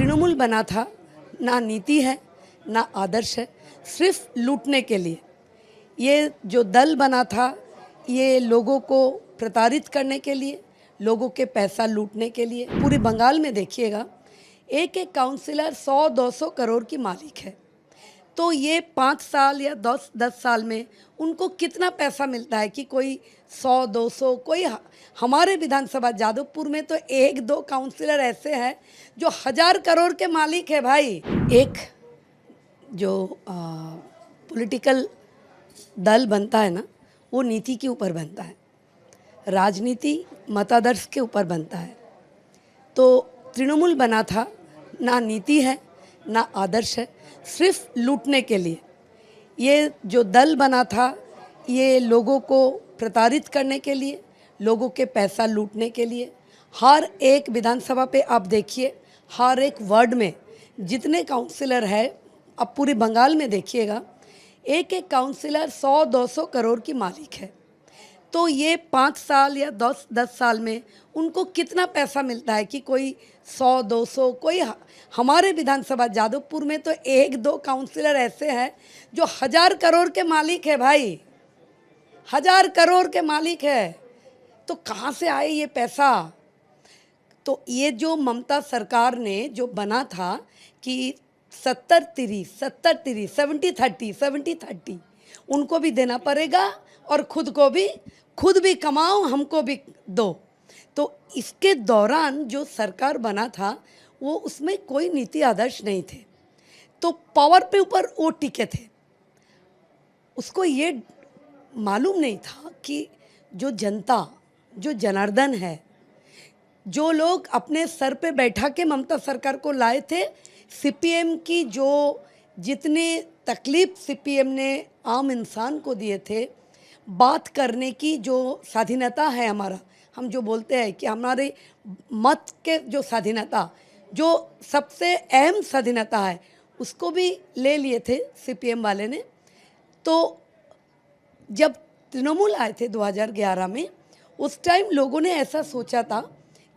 तृणमूल बना था, ना नीति है ना आदर्श है, सिर्फ लूटने के लिए। ये जो दल बना था ये लोगों को प्रताड़ित करने के लिए, लोगों के पैसा लूटने के लिए। पूरे बंगाल में देखिएगा एक एक काउंसिलर 100-200 करोड़ की मालिक है। तो ये 5 साल या 10 साल में उनको कितना पैसा मिलता है कि कोई 100-200, कोई हमारे विधानसभा जादवपुर में तो 1-2 काउंसिलर ऐसे हैं जो 1000 करोड़ के मालिक है भाई। एक जो पॉलिटिकल दल बनता है ना, वो नीति के ऊपर बनता है, राजनीति मतादर्श के ऊपर बनता है। तो तृणमूल बना था, ना नीति है ना आदर्श है, सिर्फ लूटने के लिए। ये जो दल बना था ये लोगों को प्रताड़ित करने के लिए, लोगों के पैसा लूटने के लिए। हर एक विधानसभा पे आप देखिए, हर एक वार्ड में जितने काउंसिलर है, अब पूरे बंगाल में देखिएगा एक एक काउंसिलर 100-200 करोड़ की मालिक है। तो ये 5 साल या 10 साल में उनको कितना पैसा मिलता है कि कोई 100-200, कोई हमारे विधानसभा जादवपुर में तो 1-2 काउंसिलर ऐसे हैं जो 1000 करोड़ के मालिक है भाई, 1000 करोड़ के मालिक है। तो कहाँ से आए ये पैसा? तो ये जो ममता सरकार ने जो बना था कि 70-30, 70-30, 70-30 उनको भी देना पड़ेगा और खुद भी कमाओ, हमको भी दो। तो इसके दौरान जो सरकार बना था वो उसमें कोई नीति आदर्श नहीं थे, तो पावर पे ऊपर वो टिके थे। उसको ये मालूम नहीं था कि जो जनता, जो जनार्दन है, जो लोग अपने सर पे बैठा के ममता सरकार को लाए थे, सीपीएम की जो जितनी तकलीफ सीपीएम ने आम इंसान को दिए थे, बात करने की जो स्वाधीनता है हमारा, हम जो बोलते हैं कि हमारे मत के जो स्वाधीनता, जो सबसे अहम स्वाधीनता है, उसको भी ले लिए थे सीपीएम वाले ने। तो जब तृणमूल आए थे 2011 में, उस टाइम लोगों ने ऐसा सोचा था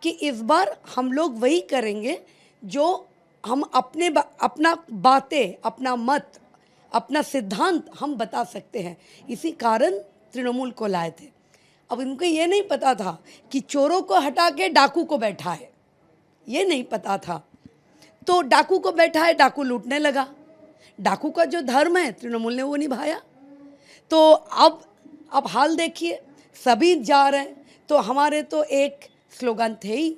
कि इस बार हम लोग वही करेंगे जो हम अपना बातें, अपना मत, अपना सिद्धांत हम बता सकते हैं। इसी कारण तृणमूल को लाए थे। अब इनको ये नहीं पता था कि चोरों को हटा के डाकू को बैठा है, ये नहीं पता था। तो डाकू को बैठा है, डाकू लूटने लगा। डाकू का जो धर्म है तृणमूल ने वो निभाया। तो अब हाल देखिए, सभी जा रहे हैं। तो हमारे तो एक स्लोगन थे ही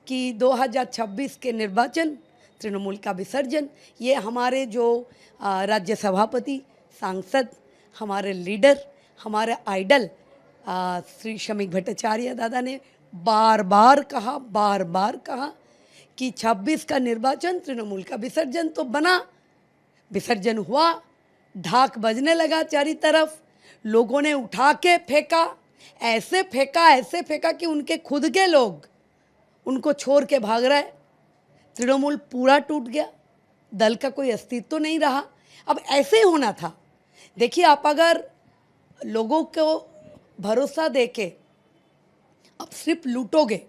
कि 2026 के निर्वाचन, तृणमूल का विसर्जन। ये हमारे जो राज्य सभापति, सांसद, हमारे लीडर, हमारे आइडल श्री शमीक भट्टाचार्य दादा ने बार बार कहा कि 26 का निर्वाचन तृणमूल का विसर्जन। तो बना, विसर्जन हुआ, ढाक बजने लगा चारी तरफ, लोगों ने उठा के फेंका, ऐसे फेंका कि उनके खुद के लोग उनको छोड़ के भाग रहे। तृणमूल पूरा टूट गया, दल का कोई अस्तित्व तो नहीं रहा। अब ऐसे ही होना था। देखिए, आप अगर लोगों को भरोसा देके आप सिर्फ लूटोगे,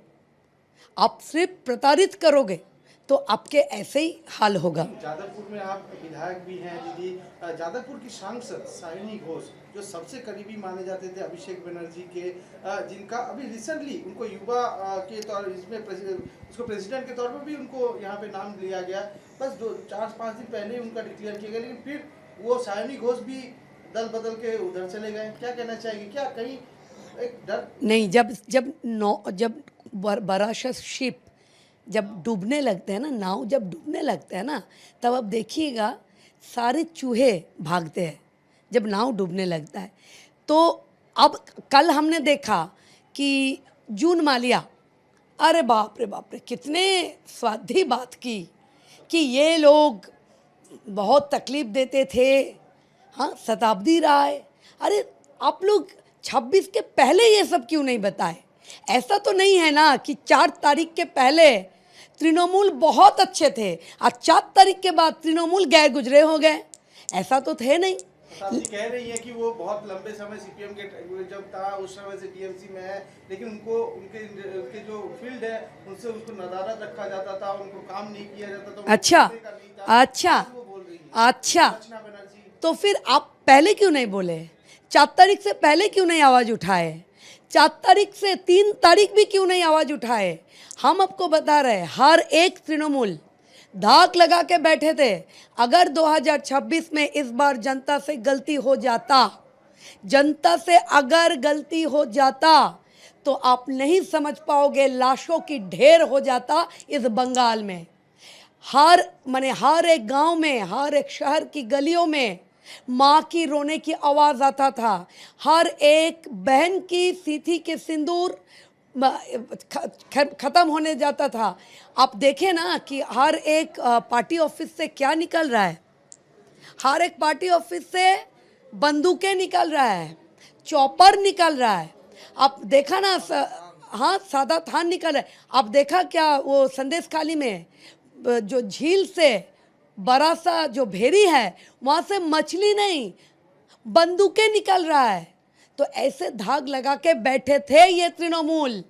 आप सिर्फ प्रताड़ित करोगे, तो आपके ऐसे ही हाल होगा। जादवपुर में आप विधायक भी हैं दीदी। जादवपुर की सांसद सायनी घोष जो सबसे करीबी माने जाते थे अभिषेक बनर्जी के, जिनका अभी रिसेंटली उनको युवा के तौर इसमें उसको प्रेसिडेंट के तौर पर भी उनको यहाँ पे नाम लिया गया। बस 4-5 दिन पहले ही उनका डिक्लेयर किया गया, लेकिन फिर वो सायनी घोष भी दल बदल के उधर चले गए। क्या कहना चाहिए, क्या कहीं एक डर नहीं? जब बड़ा सा शिप जब डूबने लगते हैं ना, नाव जब डूबने लगते हैं ना, तब अब देखिएगा सारे चूहे भागते हैं जब नाव डूबने लगता है। तो अब कल हमने देखा कि जून मालिया, अरे बाप रे, कितने स्वादी बात की कि ये लोग बहुत तकलीफ देते थे, हाँ, शताब्दी राय। अरे आप लोग 26 के पहले ये सब क्यों नहीं बताए? ऐसा तो नहीं है ना कि 4 तारीख के पहले तृणमूल बहुत अच्छे थे और 4 तारीख के बाद तृणमूल गए गुजरे हो गए, ऐसा तो थे नहीं। प्रताप जी कह रही हैं कि वो बहुत लंबे समय सीपीएम के जब था उस समय से टीएमसी में है, लेकिन उनको उनके उनके जो फील्ड है उनसे उनको नदारद रखा जाता था, उनको काम नहीं किया जाता था, उनको अच्छा बोलने का नहीं था। अच्छा आज वो बोल रही है अच्छा, रचना बनर्जी। तो फिर आप पहले क्यों नहीं बोले? 4 तारीख से पहले क्यों नहीं आवाज़ उठाए? 4 तारीख से 3 तारीख भी क्यों नहीं आवाज़ उठाए? हम आपको बता रहे हैं, हर एक तृणमूल धाक लगा के बैठे थे। अगर 2026 में इस बार जनता से गलती हो जाता, जनता से अगर गलती हो जाता तो आप नहीं समझ पाओगे, लाशों की ढेर हो जाता इस बंगाल में। हर एक गांव में, हर एक शहर की गलियों में माँ की रोने की आवाज़ आता था। हर एक बहन की सीथी के सिंदूर ख़त्म होने जाता था। आप देखें ना कि हर एक पार्टी ऑफिस से क्या निकल रहा है। हर एक पार्टी ऑफिस से बंदूकें निकल रहा है, चॉपर निकल रहा है। आप देखा ना हाँ, सादा थान निकल रहा है। आप देखा क्या वो संदेश खाली में जो झील से बड़ा सा जो भेरी है वहाँ से मछली नहीं, बंदूकें निकल रहा है। तो ऐसे धाग लगा के बैठे थे ये तृणमूल।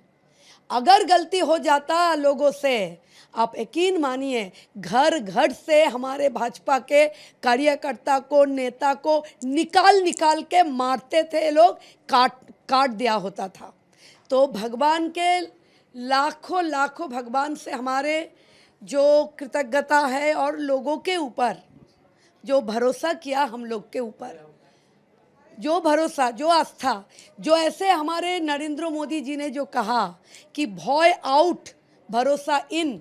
अगर गलती हो जाता लोगों से, आप यकीन मानिए घर घर से हमारे भाजपा के कार्यकर्ता को, नेता को निकाल निकाल के मारते थे लोग, काट दिया होता था। तो भगवान के लाखों लाखों भगवान से हमारे जो कृतज्ञता है और लोगों के ऊपर जो भरोसा किया, हम लोग के ऊपर जो भरोसा, जो आस्था, जो ऐसे हमारे नरेंद्र मोदी जी ने जो कहा कि भय आउट भरोसा इन।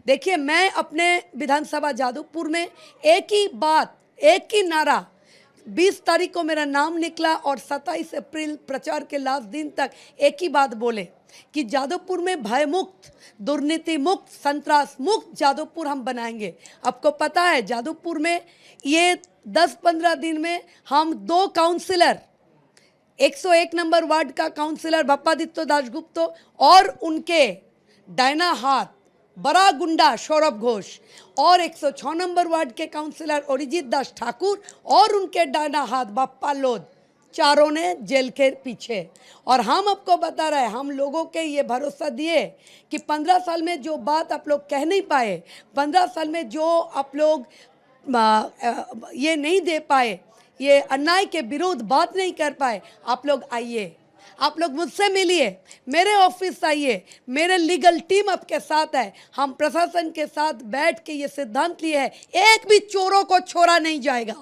देखिए, मैं अपने विधानसभा जादवपुर में एक ही बात, एक ही नारा, 20 तारीख को मेरा नाम निकला और 27 अप्रैल प्रचार के लास्ट दिन तक एक ही बात बोले कि जादवपुर में भय मुक्त, दुर्नीति मुक्त, संतरास मुक्त जादवपुर हम बनाएंगे। आपको पता है जादवपुर में ये 10-15 दिन में हम 2 काउंसिलर, 101 नंबर वार्ड का काउंसिलर बप्पादित्य दासगुप्ता और उनके डायना हाथ बड़ा गुंडा सौरभ घोष और 106 नंबर वार्ड के काउंसिलर अरिजीत दास ठाकुर और उनके डायना हाथ बप्पा लोध, चारों ने जेल के पीछे। और हम आपको बता रहे हैं, हम लोगों के ये भरोसा दिए कि 15 साल में जो बात आप लोग कह नहीं पाए, 15 साल में जो आप लोग ये नहीं दे पाए, ये अन्याय के विरुद्ध बात नहीं कर पाए, आप लोग आइए, आप लोग मुझसे मिलिए, मेरे ऑफिस आइए, मेरे लीगल टीम आपके साथ है। हम प्रशासन के साथ बैठ के ये सिद्धांत लिए है, एक भी चोरों को छोड़ा नहीं जाएगा,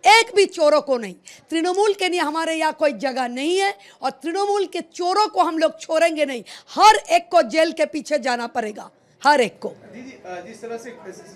एक भी चोरों को नहीं। तृणमूल के लिए हमारे यहाँ कोई जगह नहीं है और तृणमूल के चोरों को हम लोग छोड़ेंगे नहीं। हर एक को जेल के पीछे जाना पड़ेगा, हर एक को। दीदी, जिस तरह से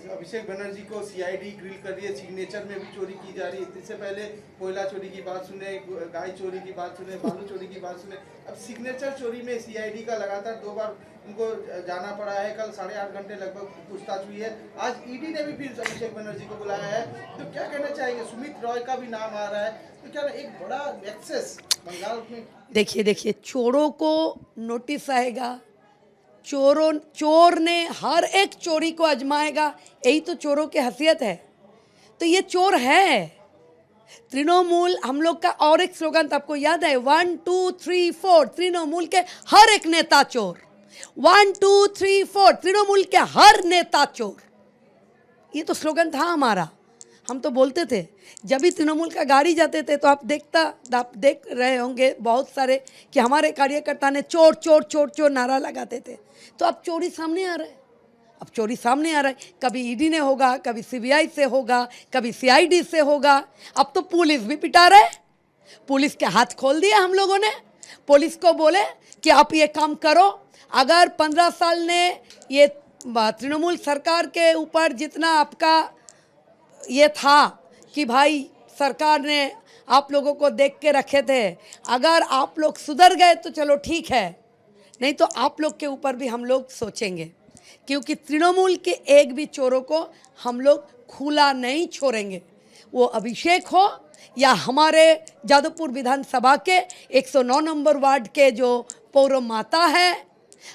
अभिषेक बनर्जी को सीआईडी ग्रिल कर रही है, सिग्नेचर में भी चोरी की जा रही है। इससे पहले कोयला चोरी की बात सुने, गाय चोरी की बात सुने, बालू चोरी की बात सुने, अब सिग्नेचर चोरी में सीआईडी का लगातार 2 बार उनको जाना पड़ा है। कल 8.5 घंटे लगभग पूछताछ हुई है। आज ईडी ने भी फिर अभिषेक बनर्जी को बुलाया है। तो क्या कहना चाहेंगे? सुमित रॉय का भी नाम आ रहा है, तो क्या एक बड़ा एक्सेस बंगाल में? देखिए, चोरों को नोटिस आएगा, चोर ने हर एक चोरी को आजमाएगा, यही तो चोरों की हैसियत है। तो ये चोर है तृणमूल। हम लोग का और एक स्लोगन था, आपको याद है, 1 2 3 4, तृणमूल के हर एक नेता चोर। 1 2 3 4, तृणमूल के हर नेता चोर, ये तो स्लोगन था हमारा। हम तो बोलते थे, जब भी तृणमूल का गाड़ी जाते थे तो आप देख रहे होंगे बहुत सारे कि हमारे कार्यकर्ता ने चोर चोर चोर चोर नारा लगाते थे। तो अब चोरी सामने आ रहा है, अब चोरी सामने आ रहा है। कभी ईडी ने होगा, कभी सीबीआई से होगा, कभी सीआईडी से होगा। अब तो पुलिस भी पिटा रहा है, पुलिस के हाथ खोल दिया हम लोगों ने। पुलिस को बोले कि आप ये काम करो। अगर 15 साल ने ये तृणमूल सरकार के ऊपर जितना आपका ये था कि भाई सरकार ने आप लोगों को देख के रखे थे, अगर आप लोग सुधर गए तो चलो ठीक है, नहीं तो आप लोग के ऊपर भी हम लोग सोचेंगे, क्योंकि तृणमूल के एक भी चोरों को हम लोग खुला नहीं छोड़ेंगे। वो अभिषेक हो या हमारे जादवपुर विधानसभा के 109 नंबर वार्ड के जो पौर माता है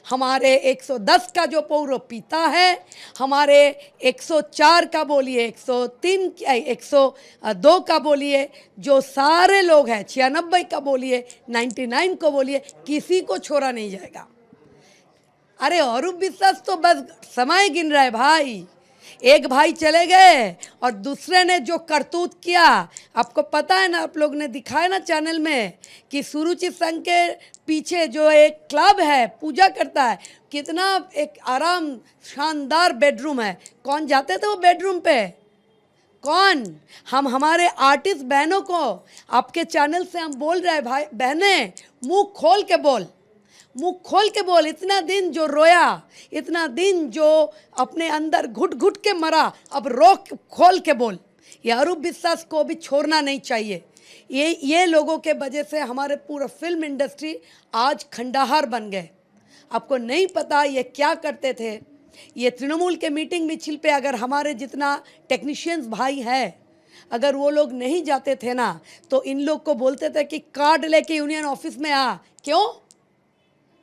हमारे 110 का जो पौरो पीता है, हमारे 104 का बोलिए, 103 102 का बोलिए, जो सारे लोग हैं 96 का बोलिए, 99 को बोलिए, किसी को छोड़ा नहीं जाएगा। अरे अरूप विश्वास तो बस समय गिन रहा है भाई। एक भाई चले गए और दूसरे ने जो करतूत किया, आपको पता है ना, आप लोग ने दिखाया ना चैनल में कि सुरुचि संघ के पीछे जो एक क्लब है पूजा करता है, कितना एक आराम शानदार बेडरूम है। कौन जाते थे वो बेडरूम पे? कौन? हम हमारे आर्टिस्ट बहनों को आपके चैनल से हम बोल रहे हैं, भाई बहनें मुंह खोल के बोल, मुंह खोल के बोल। इतना दिन जो रोया, इतना दिन जो अपने अंदर घुट घुट के मरा, अब रोक खोल के बोल। ये अरूप विश्वास को भी छोड़ना नहीं चाहिए। ये लोगों के वजह से हमारे पूरा फिल्म इंडस्ट्री आज खंडहर बन गए। आपको नहीं पता ये क्या करते थे। ये तृणमूल के मीटिंग मिছিল पे अगर हमारे जितना टेक्नीशियंस भाई है, अगर वो लोग नहीं जाते थे ना, तो इन लोग को बोलते थे कि कार्ड लेके यूनियन ऑफिस में आ। क्यों?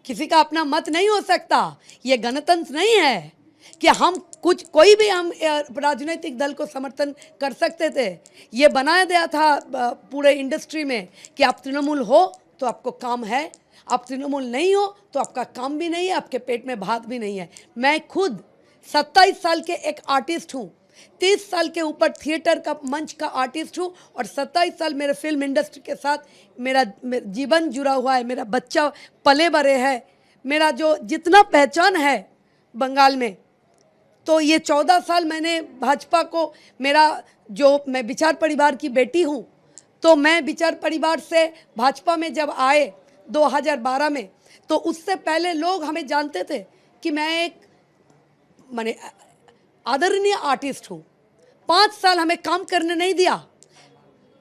किसी का अपना मत नहीं हो सकता। ये गणतंत्र नहीं है कि हम कोई भी हम राजनीतिक दल को समर्थन कर सकते थे। ये बनाया गया था पूरे इंडस्ट्री में कि आप तृणमूल हो तो आपको काम है, आप तृणमूल नहीं हो तो आपका काम भी नहीं है, आपके पेट में भात भी नहीं है। मैं खुद 27 साल के एक आर्टिस्ट हूँ, 30 साल के ऊपर थिएटर का मंच का आर्टिस्ट हूँ, और 27 साल मेरे फिल्म इंडस्ट्री के साथ मेरा जीवन जुड़ा हुआ है। मेरा बच्चा पले बड़े है, मेरा जो जितना पहचान है बंगाल में, तो ये 14 साल मैंने भाजपा को, मैं विचार परिवार की बेटी हूँ, तो मैं विचार परिवार से भाजपा में जब आए 2012 में, तो उससे पहले लोग हमें जानते थे कि मैं एक माने आदरणीय आर्टिस्ट हूँ। 5 साल हमें काम करने नहीं दिया,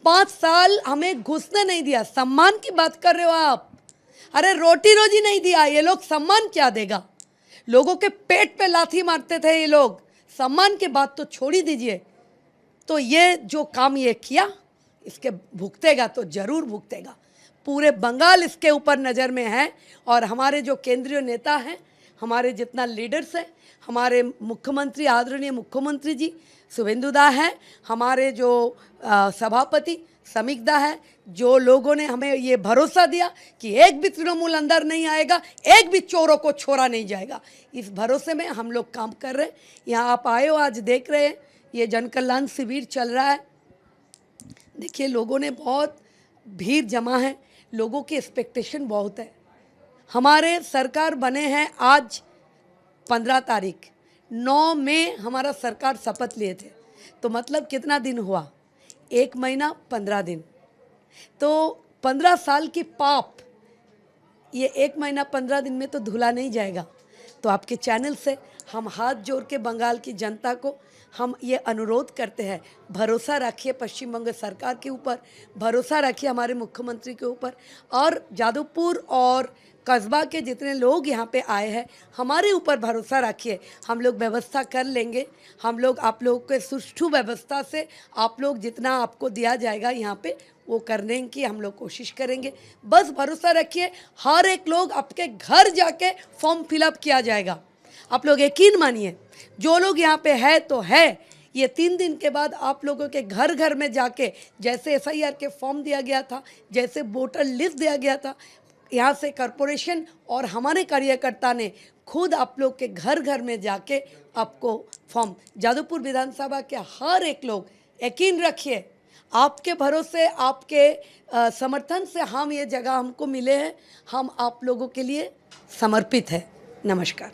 5 साल हमें घुसने नहीं दिया। सम्मान की बात कर रहे हो आप? अरे रोटी रोजी नहीं दिया, ये लोग सम्मान क्या देगा? लोगों के पेट पे लाठी मारते थे ये लोग, सम्मान की बात तो छोड़ ही दीजिए। तो ये जो काम ये किया, इसके भुगतेगा तो जरूर भुगतेगा। पूरे बंगाल इसके ऊपर नज़र में है, और हमारे जो केंद्रीय नेता हैं, हमारे जितना लीडर्स हैं, हमारे मुख्यमंत्री आदरणीय मुख्यमंत्री जी शुभेंदुदा हैं, हमारे जो सभापति समीकदा है, जो लोगों ने हमें ये भरोसा दिया कि एक भी तृणमूल अंदर नहीं आएगा, एक भी चोरों को छोड़ा नहीं जाएगा, इस भरोसे में हम लोग काम कर रहे हैं। यहाँ आप आए हो, आज देख रहे हैं ये जन कल्याण शिविर चल रहा है। देखिए लोगों ने बहुत भीड़ जमा है, लोगों की एक्सपेक्टेशन बहुत है। हमारे सरकार बने हैं आज 15 तारीख, 9 में हमारा सरकार शपथ लिए थे, तो मतलब कितना दिन हुआ? 1 महीना 15 दिन। तो 15 साल की पाप ये 1 महीना 15 दिन में तो धुला नहीं जाएगा। तो आपके चैनल से हम हाथ जोड़ के बंगाल की जनता को हम ये अनुरोध करते हैं, भरोसा रखिए पश्चिम बंग सरकार के ऊपर, भरोसा रखिए हमारे मुख्यमंत्री के ऊपर, और जादवपुर और कस्बा के जितने लोग यहाँ पे आए हैं, हमारे ऊपर भरोसा रखिए। हम लोग व्यवस्था कर लेंगे। हम लोग आप लोगों के सुष्ठु व्यवस्था से आप लोग जितना आपको दिया जाएगा यहाँ पे वो करने की हम लोग कोशिश करेंगे। बस भरोसा रखिए, हर एक लोग आपके घर जाके फॉर्म फिलअप किया जाएगा। आप लोग यकीन मानिए, जो लोग यहाँ पे है तो है, ये 3 दिन के बाद आप लोगों के घर घर में जाके, जैसे FIR के फॉर्म दिया गया था, जैसे वोटर लिस्ट दिया गया था, यहाँ से कॉरपोरेशन और हमारे कार्यकर्ता ने खुद आप लोग के घर घर में जाके आपको फॉर्म, जादवपुर विधानसभा के हर एक लोग, यकीन रखिए आपके भरोसे, आपके समर्थन से हम ये जगह हमको मिले हैं। हम आप लोगों के लिए समर्पित है। नमस्कार।